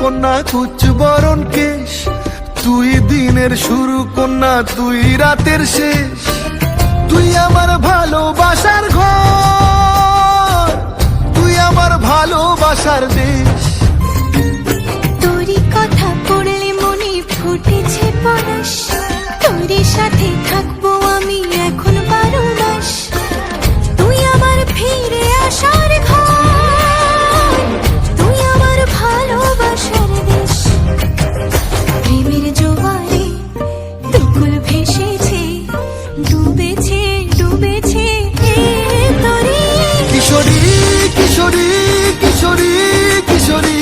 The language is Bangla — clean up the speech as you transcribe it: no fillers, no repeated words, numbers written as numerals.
কন্যা কুচ বরণ কেশ, তুই দিনের শুরু কন্যা তুই রাতের শেষ। তুই আমার ভালোবাসার ঘর, তুই আমার ভালোবাসার দেশ। তোরই কথা পড়লে মনে ফুটেছে পরশ, তোরই সাথে থাকবো আমি এখন 12 মাস। তুই আমার ফিরে আসার ঘর, তুই আমার ভালোবাসার দেশ। প্রেমের জোয়ারে দুকুল ভেসেছে, ডুবেছে ডুবেছে তোরে। কিশোরী কিশোরী কিশোরী কিশোরী